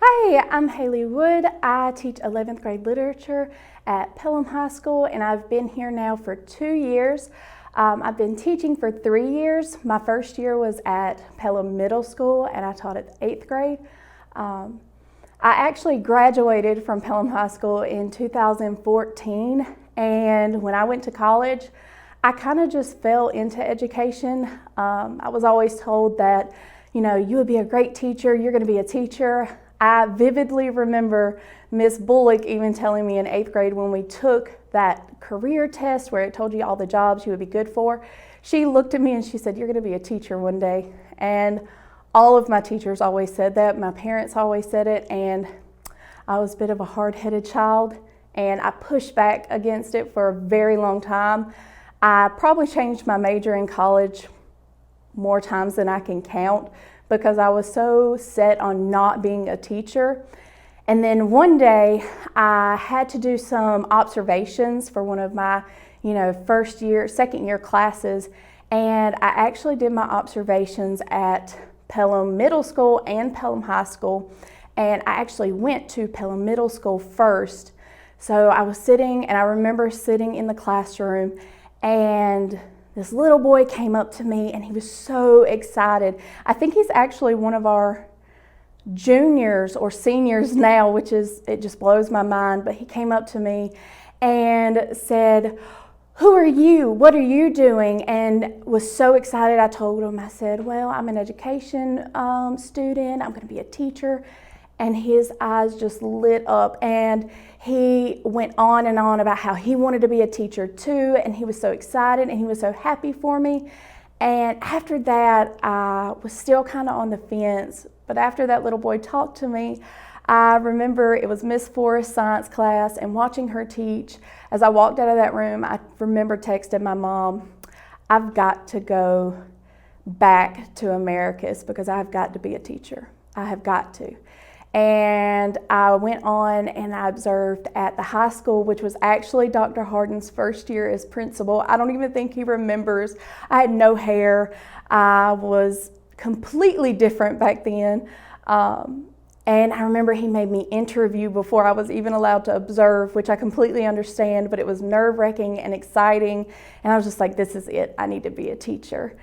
Hi, I'm Haley Wood. I teach 11th grade literature at Pelham High School, and I've been here now for 2 years. I've been teaching for 3 years. My first year was at Pelham Middle School, and I taught at the 8th grade. I actually graduated from Pelham High School in 2014, and when I went to college, I kind of just fell into education. I was always told that, you would be a great teacher, you're going to be a teacher. I vividly remember Miss Bullock even telling me in 8th grade when we took that career test where it told you all the jobs you would be good for. She looked at me and she said, "You're going to be a teacher one day." And all of my teachers always said that. My parents always said it, and I was a bit of a hard-headed child, and I pushed back against it for a very long time. I probably changed my major in college more times than I can count because I was so set on not being a teacher. And then one day I had to do some observations for one of my, second year classes. And I actually did my observations at Pelham Middle School and Pelham High School. And I actually went to Pelham Middle School first. So I was sitting, and I remember sitting in the classroom, and this little boy came up to me and he was so excited. I think he's actually one of our juniors or seniors now, it just blows my mind. But he came up to me and said, "Who are you? What are you doing?" And was so excited. I told him, I said, "Well, I'm an education student. I'm going to be a teacher." And his eyes just lit up, and he went on and on about how he wanted to be a teacher too, and he was so excited and he was so happy for me. And after that, I was still kind of on the fence, but after that little boy talked to me, I remember it was Miss Forrest's science class, and watching her teach, as I walked out of that room, I remember texting my mom, "I've got to go back to Americas because I've got to be a teacher. I have got to." And I went on and I observed at the high school, which was actually Dr. Harden's first year as principal. I don't even think he remembers. I had no hair. I was completely different back then. And I remember he made me interview before I was even allowed to observe, which I completely understand, but it was nerve-wracking and exciting. And I was just like, this is it. I need to be a teacher.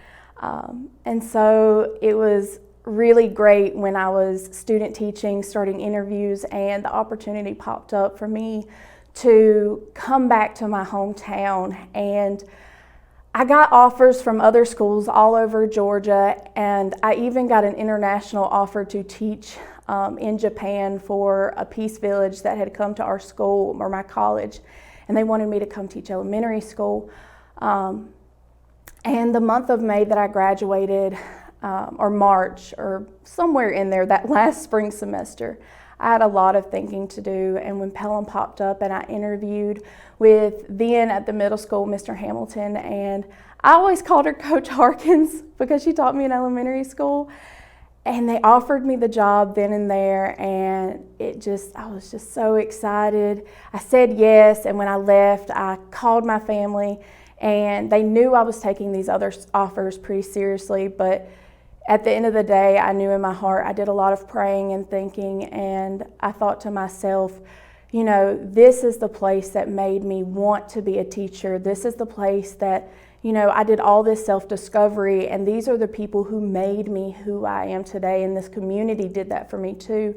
And so it was really great when I was student teaching, starting interviews, and the opportunity popped up for me to come back to my hometown. And I got offers from other schools all over Georgia, and I even got an international offer to teach in Japan for a peace village that had come to our school or my college, and they wanted me to come teach elementary school. And the month of May that I graduated, or March, or somewhere in there, that last spring semester, I had a lot of thinking to do. And when Pelham popped up and I interviewed with then at the middle school, Mr. Hamilton, and I always called her Coach Harkins because she taught me in elementary school, and they offered me the job then and there, and I was just so excited. I said yes, and when I left, I called my family, and they knew I was taking these other offers pretty seriously, but at the end of the day, I knew in my heart, I did a lot of praying and thinking, and I thought to myself, this is the place that made me want to be a teacher. This is the place that, I did all this self-discovery, and these are the people who made me who I am today, and this community did that for me too.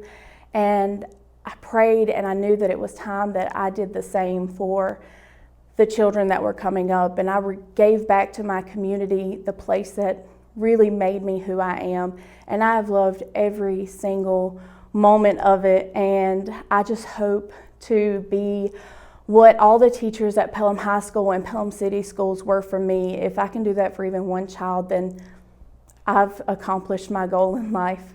And I prayed, and I knew that it was time that I did the same for the children that were coming up, and I gave back to my community the place that really made me who I am, and I have loved every single moment of it. And I just hope to be what all the teachers at Pelham High School and Pelham City Schools were for me. If I can do that for even one child, then I've accomplished my goal in life.